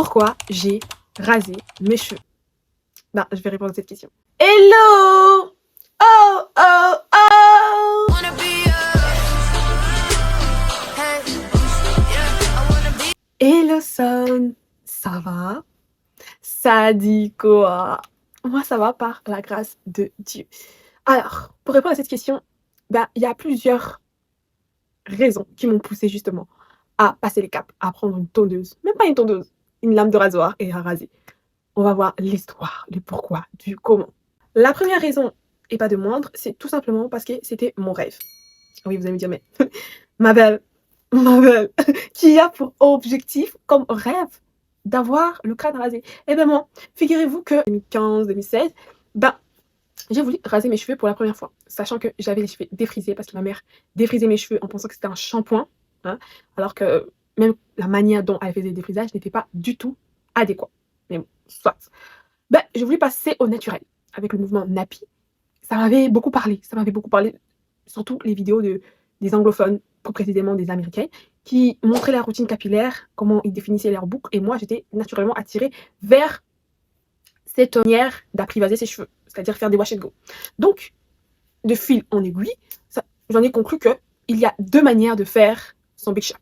pourquoi j'ai rasé mes cheveux? Ben, je vais répondre à cette question. Hello! Oh, oh, oh! Hello, son! Ça va? Ça dit quoi? Moi, ça va par la grâce de Dieu. Alors, pour répondre à cette question, ben, il y a plusieurs raisons qui m'ont poussé justement à passer les caps, à prendre une tondeuse, même pas une tondeuse, une lame de rasoir et à raser. On va voir l'histoire, le pourquoi, du comment. La première raison, et pas de moindre, c'est tout simplement parce que c'était mon rêve. Oui, vous allez me dire, mais ma belle, qui a pour objectif, comme rêve, d'avoir le crâne rasé. Eh bien moi, figurez-vous que 2015, 2016, ben, j'ai voulu raser mes cheveux pour la première fois, sachant que j'avais les cheveux défrisés parce que ma mère défrisait mes cheveux en pensant que c'était un shampoing, hein, alors que même la manière dont elle faisait le défrisage n'était pas du tout adéquat. Mais bon, soit. Ben, j'ai voulu passer au naturel avec le mouvement nappy. Ça m'avait beaucoup parlé, surtout les vidéos des anglophones, plus précisément des Américains, qui montraient la routine capillaire, comment ils définissaient leurs boucles, et moi j'étais naturellement attirée vers cette manière d'apprivoiser ses cheveux, c'est-à-dire faire des wash and go. Donc, de fil en aiguille, j'en ai conclu qu'il y a deux manières de faire son big shop.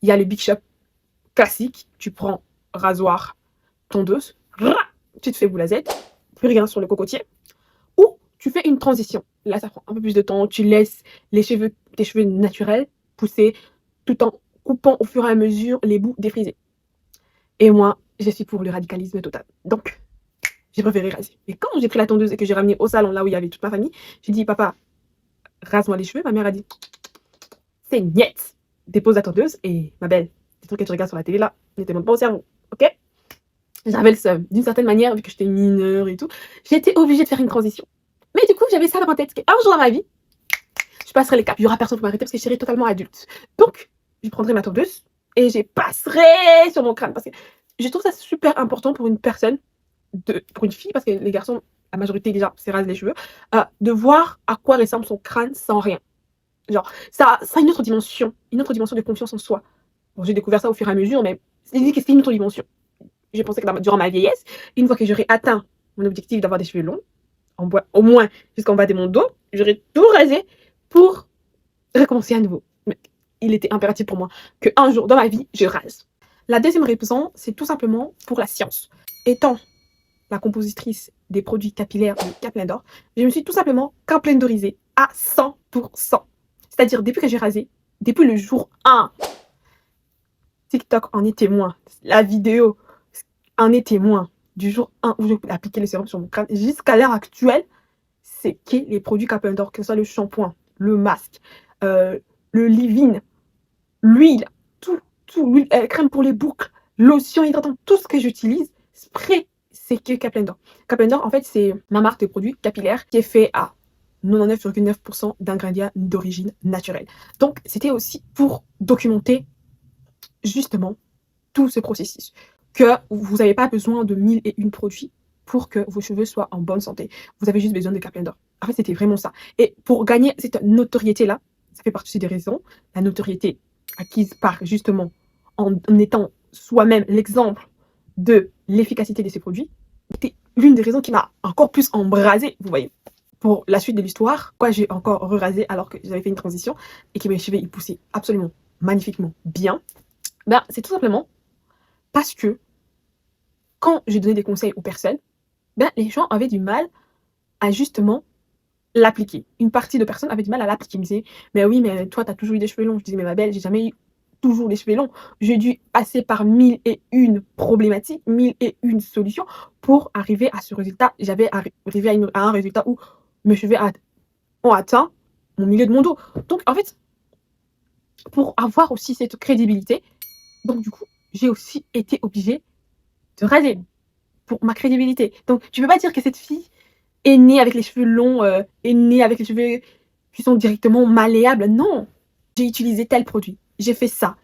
Il y a le big shop classique, tu prends rasoir, tondeuse, tu te fais boulazette, plus rien sur le cocotier, ou tu fais une transition. Là, ça prend un peu plus de temps, tu laisses tes cheveux naturels pousser tout en coupant au fur et à mesure les bouts défrisés. Et moi, je suis pour le radicalisme total. Donc, j'ai préféré raser. Et quand j'ai pris la tondeuse et que j'ai ramené au salon, là où il y avait toute ma famille, j'ai dit, papa, rase-moi les cheveux. Ma mère a dit, c'est niet. Dépose la tondeuse et ma belle, les trucs que tu regardes sur la télé là, ne te montent pas au cerveau, ok? J'avais le seum. D'une certaine manière, vu que j'étais mineure et tout, j'étais obligée de faire une transition. Mais du coup, j'avais ça dans ma tête, qu'un jour dans ma vie, je passerai les caps. Il n'y aura personne pour m'arrêter parce que je serai totalement adulte. Donc, je prendrai ma tondeuse et je passerai sur mon crâne. Parce que je trouve ça super important pour une personne, pour une fille, parce que les garçons, la majorité déjà, se rasent les cheveux, de voir à quoi ressemble son crâne sans rien. Genre, ça a une autre dimension de confiance en soi. Bon, j'ai découvert ça au fur et à mesure, mais c'est une autre dimension. J'ai pensé que durant ma vieillesse, une fois que j'aurai atteint mon objectif d'avoir des cheveux longs, au moins jusqu'en bas de mon dos, j'aurais tout rasé pour recommencer à nouveau. Mais il était impératif pour moi qu'un jour dans ma vie, je rase. La deuxième raison, c'est tout simplement pour la science. Étant la compositrice des produits capillaires de Caplin d'Or, je me suis tout simplement caplendorisée à 100%. C'est-à-dire, depuis que j'ai rasé, depuis le jour 1, TikTok en est témoin, la vidéo en est témoin, du jour 1 où j'ai appliqué le sérum sur mon crâne jusqu'à l'heure actuelle, c'est que les produits Caplin d'Or, que ce soit le shampoing, le masque, le leave-in, l'huile, tout, l'huile, crème pour les boucles, lotion hydratante, tout ce que j'utilise, spray, c'est que Caplin d'Or. Caplin d'Or, en fait, c'est ma marque de produits capillaires qui est fait à 99,9% d'ingrédients d'origine naturelle. Donc, c'était aussi pour documenter justement tout ce processus. Que vous n'avez pas besoin de 1001 produits pour que vos cheveux soient en bonne santé. Vous avez juste besoin de Caplin d'Or. En fait, c'était vraiment ça. Et pour gagner cette notoriété-là, ça fait partie des raisons, la notoriété acquise par justement en étant soi-même l'exemple de l'efficacité de ces produits, c'était l'une des raisons qui m'a encore plus embrasée, vous voyez. Pour la suite de l'histoire, quoi, j'ai encore re-rasé alors que j'avais fait une transition et que mes cheveux ils poussaient absolument magnifiquement bien. Ben, c'est tout simplement parce que quand je donnais des conseils aux personnes, ben, les gens avaient du mal à justement l'appliquer. Une partie de personnes avaient du mal à l'appliquer. Ils me disaient, mais oui, mais toi, tu as toujours eu des cheveux longs. Je disais, mais ma belle, j'ai jamais eu toujours des cheveux longs. J'ai dû passer par 1001 problématiques, 1001 solutions pour arriver à ce résultat. J'avais arrivé à un résultat où mes cheveux ont atteint mon milieu de mon dos. Donc, en fait, pour avoir aussi cette crédibilité, donc du coup, j'ai aussi été obligée de raser pour ma crédibilité. Donc, tu peux pas dire que cette fille est née avec les cheveux longs, est née avec les cheveux qui sont directement malléables. Non, j'ai utilisé tel produit, j'ai fait ça,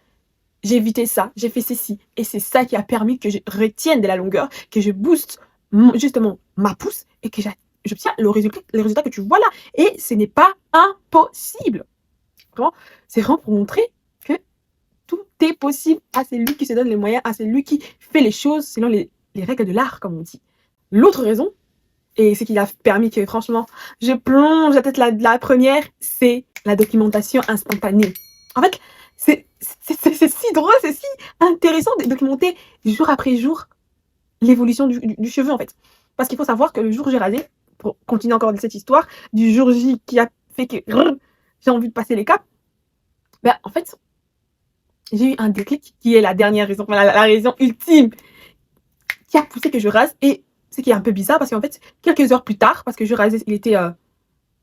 j'ai évité ça, j'ai fait ceci. Et c'est ça qui a permis que je retienne de la longueur, que je booste justement ma pousse et que j'obtiens le résultat que tu vois là. Et ce n'est pas impossible. Vraiment, c'est vraiment pour montrer que tout est possible. Ah, c'est lui qui se donne les moyens. Ah, c'est lui qui fait les choses selon les règles de l'art, comme on dit. L'autre raison, et ce qui a permis que, franchement, je plonge la tête la première, c'est la documentation instantanée. En fait, c'est si drôle, c'est si intéressant de documenter jour après jour l'évolution du cheveu, en fait. Parce qu'il faut savoir que le jour où j'ai rasé, pour continuer encore cette histoire, du jour J qui a fait que j'ai envie de passer les caps, ben, en fait, j'ai eu un déclic qui est la dernière raison, la raison ultime qui a poussé que je rase. Et ce qui est un peu bizarre, parce qu'en fait, quelques heures plus tard, parce que je rasais, il était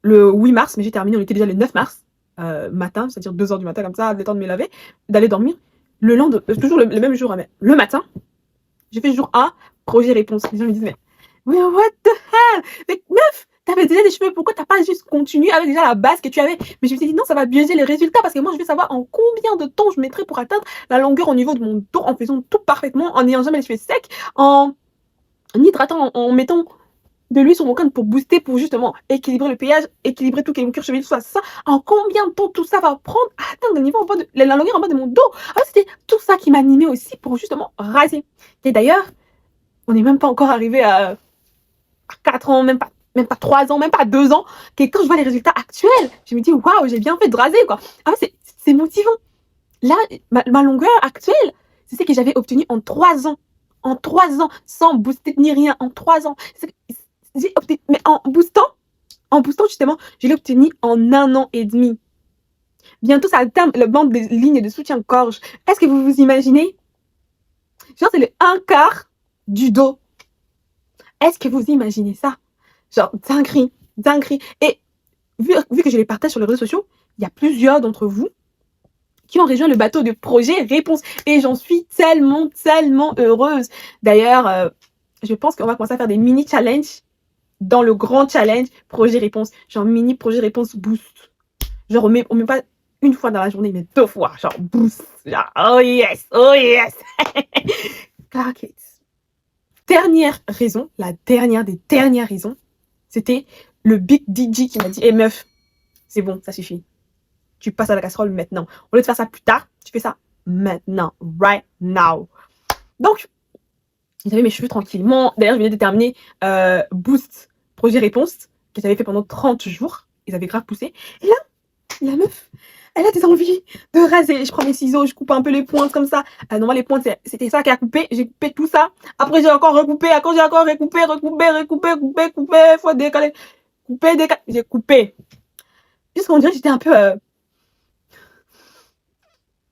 le 8 mars, mais j'ai terminé, on était déjà le 9 mars, matin, c'est-à-dire 2h du matin, comme ça, le temps de me laver, d'aller dormir. Le lendemain, toujours le même jour, mais le matin, j'ai fait jour 1, projet réponse. Les gens me disent, mais what the hell? Mais meuf, t'avais déjà des cheveux, pourquoi t'as pas juste continué avec déjà la base que tu avais? Mais je me suis dit, non, ça va biaiser les résultats, parce que moi, je veux savoir en combien de temps je mettrais pour atteindre la longueur au niveau de mon dos, en faisant tout parfaitement, en n'ayant jamais les cheveux secs, en hydratant, en mettant de l'huile sur mon crâne pour booster, pour justement équilibrer le pH, équilibrer tout, que mon cuir chevelu soit ça. En combien de temps tout ça va prendre à atteindre le niveau en bas de la longueur en bas de mon dos? Alors, c'était tout ça qui m'animait aussi pour justement raser. Et d'ailleurs, on n'est même pas encore arrivé à 4 ans, même pas 3 ans, même pas 2 ans, que quand je vois les résultats actuels, je me dis, waouh, j'ai bien fait de raser, quoi. Ah, c'est motivant. Là, ma longueur actuelle, c'est ce que j'avais obtenu en 3 ans. En 3 ans, sans booster ni rien, en 3 ans. J'ai obtenu, mais en boostant justement, je l'ai obtenu en 1 an et demi. Bientôt, ça atteint le bande des lignes de soutien-gorge. Est-ce que vous vous imaginez? Genre, c'est le 1/4 du dos. Est-ce que vous imaginez ça? Genre, dinguerie. Et vu que je les partage sur les réseaux sociaux, il y a plusieurs d'entre vous qui ont rejoint le bateau de projet réponse. Et j'en suis tellement heureuse. D'ailleurs, je pense qu'on va commencer à faire des mini-challenges dans le grand challenge projet réponse. Genre mini projet réponse boost. Genre on met pas une fois dans la journée, mais 2 fois. Genre boost. Genre, oh yes. Clark. Dernière raison, la dernière des dernières raisons, c'était le Big DJ qui m'a dit, meuf, c'est bon, ça suffit. Tu passes à la casserole maintenant. Au lieu de faire ça plus tard, tu fais ça maintenant. Right now. Donc, j'avais mes cheveux tranquillement. D'ailleurs, je venais de terminer Boost Projet Réponse, que j'avais fait pendant 30 jours. Ils avaient grave poussé. Et là, la meuf, elle a des envies de raser. Je prends mes ciseaux, je coupe un peu les pointes comme ça. Normalement, les pointes, c'était ça qu'elle a coupé. J'ai coupé tout ça. Après, j'ai encore recoupé. Après, j'ai encore recoupé. Faut décaler. Décaler. J'ai coupé. Juste qu'on dirait que j'étais un peu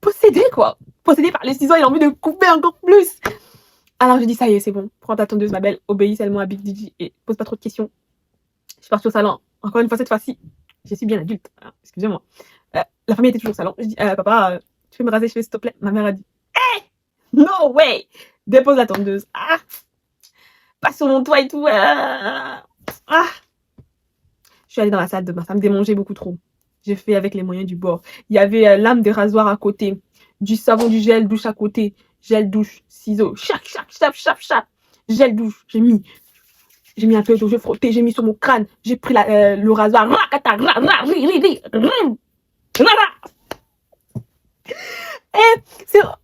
possédée, quoi. Possédée par les ciseaux et l'envie de couper encore plus. Alors, j'ai dit, ça y est, c'est bon. Prends ta tondeuse, ma belle. Obéis seulement à Big DJ et pose pas trop de questions. Je suis partie au salon. Encore une fois, cette fois-ci, je suis bien adulte. Excusez-moi. La famille était toujours au salon. Je dis, papa, tu peux me raser les cheveux, s'il te plaît? Ma mère a dit, hey! No way! Dépose la tondeuse. Pas sur mon toit et tout. Je suis allée dans la salle de bain. Ça me démangeait beaucoup trop. J'ai fait avec les moyens du bord. Il y avait lame de rasoir à côté. Du savon, du gel douche à côté. Gel douche, ciseaux. Chap. Gel douche. J'ai mis un peu d'eau, j'ai frotté, j'ai mis sur mon crâne. J'ai pris le rasoir. Et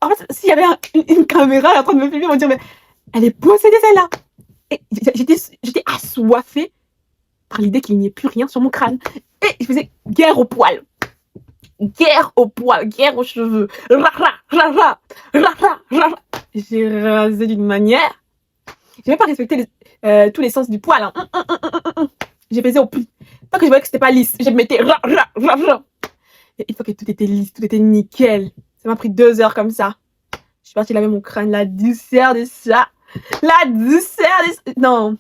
en fait, s'il y avait une caméra en train de me filmer, on va dire, mais elle est possédée celle-là. Et j'étais assoiffée par l'idée qu'il n'y ait plus rien sur mon crâne. Et je faisais guerre aux poils. Guerre aux cheveux. J'ai rasé d'une manière. J'ai même pas respecté tous les sens du poil. J'ai pesé au plus. Tant que je voyais que c'était pas lisse, je me mettais. Et une fois que tout était lisse, tout était nickel, ça m'a pris 2 heures comme ça. Je suis partie laver mon crâne, la douceur de ça. Non.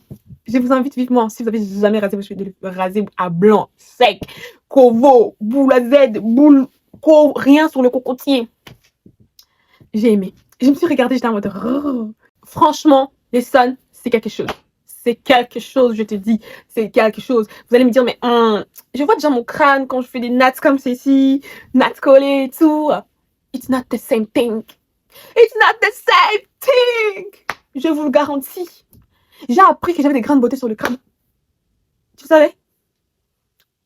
Je vous invite vivement, si vous avez jamais rasé vos cheveux, de le raser à blanc, sec, covo, boule à Z, boule, rien sur le cocotier. J'ai aimé. Je me suis regardée, j'étais en mode... Franchement, les sons, c'est quelque chose. C'est quelque chose, je te dis. C'est quelque chose. Vous allez me dire, mais je vois déjà mon crâne quand je fais des nattes comme ceci, nattes collées et tout. It's not the same thing. It's not the same thing. Je vous le garantis. J'ai appris que j'avais des grains de beauté sur le crâne. Tu savais?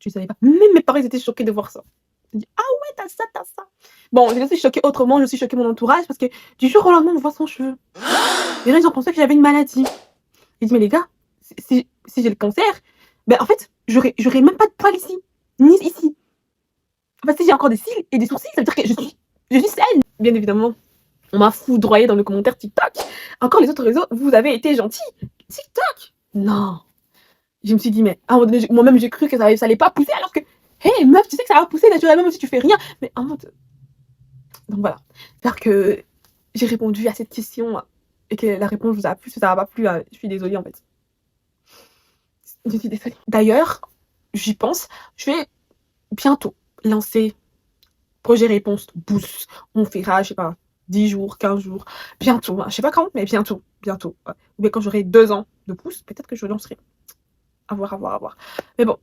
Tu savais pas. Même mes parents étaient choqués de voir ça. te dis: «Ah ouais, t'as ça, t'as ça». Bon, je suis choquée autrement, je suis choquée mon entourage parce que du jour au lendemain, on voit son cheveu. Les gens, ils ont pensé que j'avais une maladie. J'ai dit: «Mais les gars, si j'ai le cancer, ben, en fait, j'aurais même pas de poils ici, ni ici. En fait, si j'ai encore des cils et des sourcils, ça veut dire que je suis saine». Bien évidemment, on m'a foudroyée dans le commentaire TikTok. Encore les autres réseaux, vous avez été gentils. TikTok, non. Je me suis dit, mais à un moment donné, moi-même, j'ai cru que ça allait pas pousser, alors que, hey, meuf, tu sais que ça va pousser naturellement, même si tu fais rien. Mais en mode... Donc voilà. J'espère que j'ai répondu à cette question et que la réponse vous a plu. Si ça va pas plu, je suis désolée, en fait. Je suis désolée. D'ailleurs, j'y pense, je vais bientôt lancer projet réponse boost. On fera, je sais pas, 10 jours, 15 jours, bientôt. Je sais pas quand, mais bientôt. Bientôt. Ouais. Ou bien quand j'aurai 2 ans de pouce, peut-être que je lancerai. À voir, à voir, à voir. Mais bon,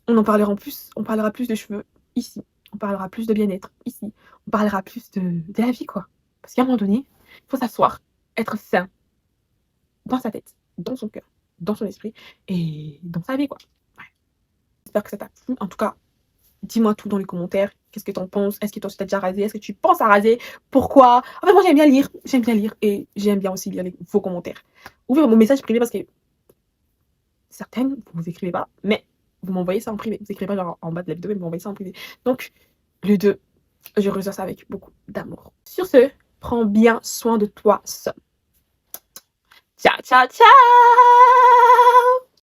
on en parlera en plus. On parlera plus de cheveux ici. On parlera plus de bien-être ici. On parlera plus de la vie, quoi. Parce qu'à un moment donné, il faut s'asseoir, être sain dans sa tête, dans son cœur, dans son esprit et dans sa vie, quoi. Ouais. J'espère que ça t'a plu. En tout cas, dis-moi tout dans les commentaires. Qu'est-ce que t'en penses? Est-ce que toi, tu t'as déjà rasé? Est-ce que tu penses à raser? Pourquoi? En fait, moi, j'aime bien lire. J'aime bien lire et j'aime bien aussi lire vos commentaires. Ouvrez mon message privé parce que certaines, vous ne écrivez pas, mais vous m'envoyez ça en privé. Vous écrivez pas genre en bas de la vidéo, mais vous m'envoyez ça en privé. Donc, les deux, je reçois ça avec beaucoup d'amour. Sur ce, prends bien soin de toi seul. Ciao, ciao, ciao!